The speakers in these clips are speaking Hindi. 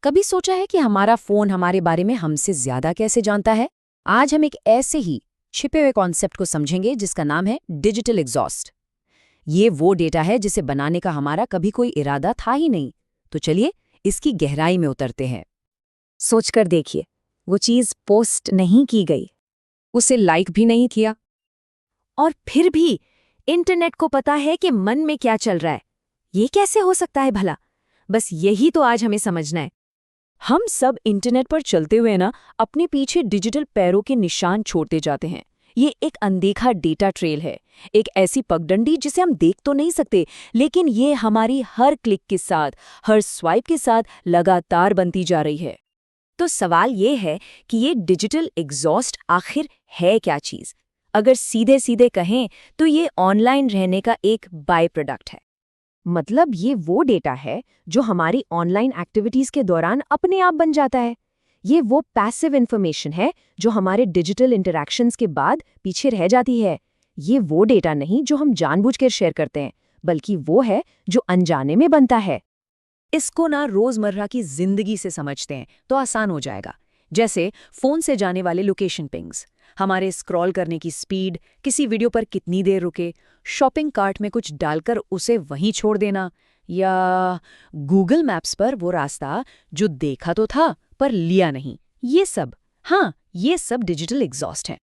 कभी सोचा है कि हमारा फोन हमारे बारे में हमसे ज्यादा कैसे जानता है? आज हम एक ऐसे ही छिपे हुए कॉन्सेप्ट को समझेंगे जिसका नाम है डिजिटल एग्जॉस्ट। ये वो डेटा है जिसे बनाने का हमारा कभी कोई इरादा था ही नहीं। तो चलिए इसकी गहराई में उतरते हैं। सोचकर देखिए, वो चीज पोस्ट नहीं की गई, उसे लाइक भी नहीं किया। और फिर भी इंटरनेट को पता है कि मन में क्या चल रहा है। ये कैसे हो सकता है भला? बस यही तो आज हमें समझना है। हम सब इंटरनेट पर चलते हुए ना अपने पीछे डिजिटल पैरों के निशान छोड़ते जाते हैं। ये एक अनदेखा डेटा ट्रेल है, एक ऐसी पगडंडी जिसे हम देख तो नहीं सकते, लेकिन ये हमारी हर क्लिक के साथ, हर स्वाइप के साथ लगातार बनती जा रही है। तो सवाल ये है कि ये डिजिटल एग्जॉस्ट आखिर है क्या चीज? अगर सीधे सीधे कहें तो ये ऑनलाइन रहने का एक बाय प्रोडक्ट है। मतलब ये वो डेटा है जो हमारी ऑनलाइन एक्टिविटीज के दौरान अपने आप बन जाता है। ये वो पैसिव इन्फॉर्मेशन है जो हमारे डिजिटल इंटरैक्शंस के बाद पीछे रह जाती है। ये वो डेटा नहीं जो हम जानबूझकर शेयर करते हैं, बल्कि वो है जो अनजाने में बनता है। इसको ना रोजमर्रा की जिंदगी से समझते हैं तो आसान हो जाएगा। जैसे फोन से जाने वाले लोकेशन पिंग्स, हमारे स्क्रॉल करने की स्पीड, किसी वीडियो पर कितनी देर रुके, शॉपिंग कार्ट में कुछ डालकर उसे वहीं छोड़ देना, या गूगल मैप्स पर वो रास्ता जो देखा तो था पर लिया नहीं। ये सब डिजिटल एग्जॉस्ट है।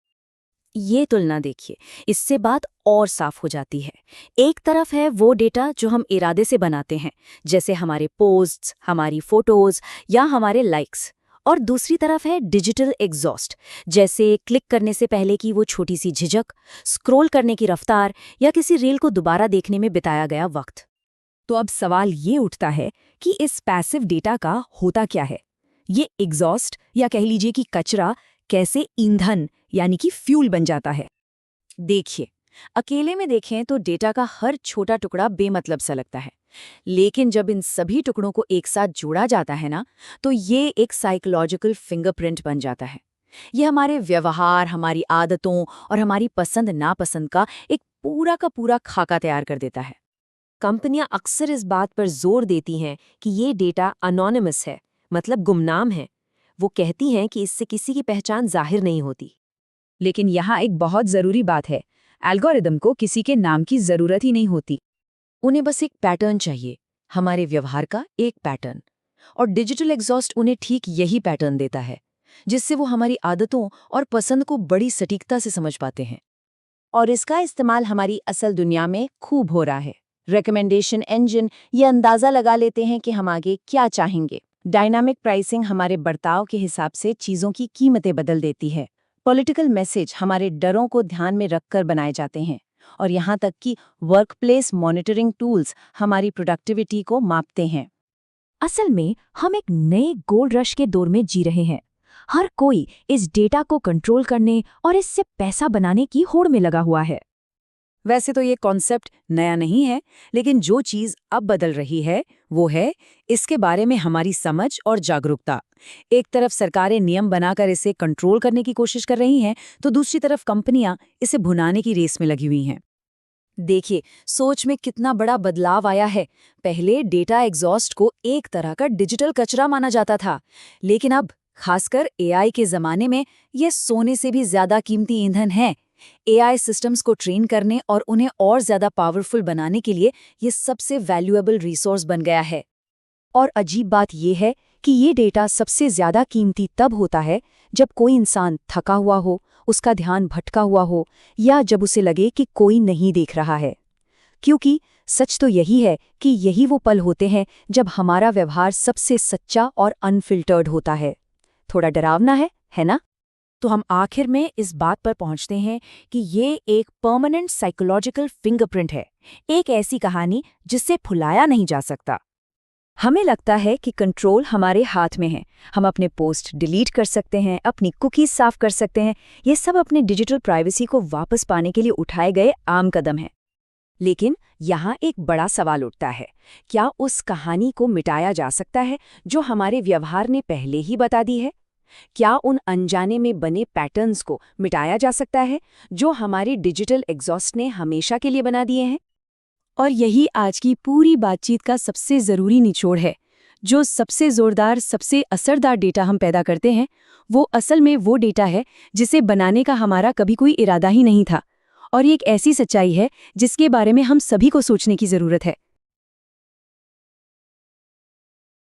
ये तुलना देखिए, इससे बात और साफ हो जाती है। एक तरफ है वो डेटा जो हम इरादे से बनाते हैं, जैसे हमारे पोस्ट्स, हमारी फोटोज या हमारे लाइक्स, और दूसरी तरफ है डिजिटल एग्जॉस्ट, जैसे क्लिक करने से पहले की वो छोटी सी झिझक, स्क्रॉल करने की रफ्तार या किसी रील को दोबारा देखने में बिताया गया वक्त। तो अब सवाल ये उठता है कि इस पैसिव डेटा का होता क्या है? ये एग्जॉस्ट या कह लीजिए कि कचरा कैसे ईंधन यानी कि फ्यूल बन जाता है? देखिए, अकेले में देखें तो डेटा का हर छोटा टुकड़ा बेमतलब सा लगता है, लेकिन जब इन सभी टुकड़ों को एक साथ जोड़ा जाता है ना, तो ये एक साइकोलॉजिकल फिंगरप्रिंट बन जाता है। ये हमारे व्यवहार, हमारी आदतों और हमारी पसंद नापसंद का एक पूरा का पूरा खाका तैयार कर देता है। कंपनियां अक्सर इस बात पर जोर देती हैं कि ये डेटा अनोनिमस है, मतलब गुमनाम है। वो कहती हैं कि इससे किसी की पहचान जाहिर नहीं होती। लेकिन यहाँ एक बहुत ज़रूरी बात है, एल्गोरिदम को किसी के नाम की ज़रूरत ही नहीं होती। उन्हें बस एक पैटर्न चाहिए, हमारे व्यवहार का एक पैटर्न। और डिजिटल एग्जॉस्ट उन्हें ठीक यही पैटर्न देता है, जिससे वो हमारी आदतों और पसंद को बड़ी सटीकता से समझ पाते हैं। और इसका इस्तेमाल हमारी असल दुनिया में खूब हो रहा है। रिकमेंडेशन इंजन ये अंदाज़ा लगा लेते हैं कि हम आगे क्या चाहेंगे। डायनामिक प्राइसिंग हमारे बर्ताव के हिसाब से चीज़ों की कीमतें बदल देती है। पॉलिटिकल मैसेज हमारे डरों को ध्यान में रखकर बनाए जाते हैं। और यहाँ तक कि वर्कप्लेस मॉनिटरिंग टूल्स हमारी प्रोडक्टिविटी को मापते हैं। असल में हम एक नए गोल्ड रश के दौर में जी रहे हैं। हर कोई इस डेटा को कंट्रोल करने और इससे पैसा बनाने की होड़ में लगा हुआ है। वैसे तो ये कॉन्सेप्ट नया नहीं है, लेकिन जो चीज़ अब बदल रही है वो है इसके बारे में हमारी समझ और जागरूकता। एक तरफ सरकारें नियम बनाकर इसे कंट्रोल करने की कोशिश कर रही हैं, तो दूसरी तरफ कंपनियां इसे भुनाने की रेस में लगी हुई हैं। देखिए, सोच में कितना बड़ा बदलाव आया है। पहले डेटा एग्जॉस्ट को एक तरह का डिजिटल कचरा माना जाता था, लेकिन अब खासकर एआई के ज़माने में ये सोने से भी ज़्यादा कीमती ईंधन है। एआई सिस्टम्स को ट्रेन करने और उन्हें और ज़्यादा पावरफुल बनाने के लिए ये सबसे वैल्यूएबल रिसोर्स बन गया है। और अजीब बात यह है कि ये डेटा सबसे ज़्यादा कीमती तब होता है जब कोई इंसान थका हुआ हो, उसका ध्यान भटका हुआ हो, या जब उसे लगे कि कोई नहीं देख रहा है। क्योंकि सच तो यही है कि यही वो पल होते हैं जब हमारा व्यवहार सबसे सच्चा और अनफिल्टर्ड होता है। थोड़ा डरावना है ना? तो हम आखिर में इस बात पर पहुंचते हैं कि ये एक परमानेंट साइकोलॉजिकल फिंगरप्रिंट है, एक ऐसी कहानी जिससे भुलाया नहीं जा सकता। हमें लगता है कि कंट्रोल हमारे हाथ में है। हम अपने पोस्ट डिलीट कर सकते हैं, अपनी कुकीज साफ कर सकते हैं। ये सब अपने डिजिटल प्राइवेसी को वापस पाने के लिए उठाए गए आम कदम हैं। लेकिन यहाँ एक बड़ा सवाल उठता है, क्या उस कहानी को मिटाया जा सकता है जो हमारे व्यवहार ने पहले ही बता दी है? क्या उन अनजाने में बने पैटर्न्स को मिटाया जा सकता है जो हमारे डिजिटल एग्जॉस्ट ने हमेशा के लिए बना दिए हैं? और यही आज की पूरी बातचीत का सबसे ज़रूरी निचोड़ है। जो सबसे जोरदार, सबसे असरदार डेटा हम पैदा करते हैं, वो असल में वो डेटा है जिसे बनाने का हमारा कभी कोई इरादा ही नहीं था। और ये एक ऐसी सच्चाई है जिसके बारे में हम सभी को सोचने की ज़रूरत है।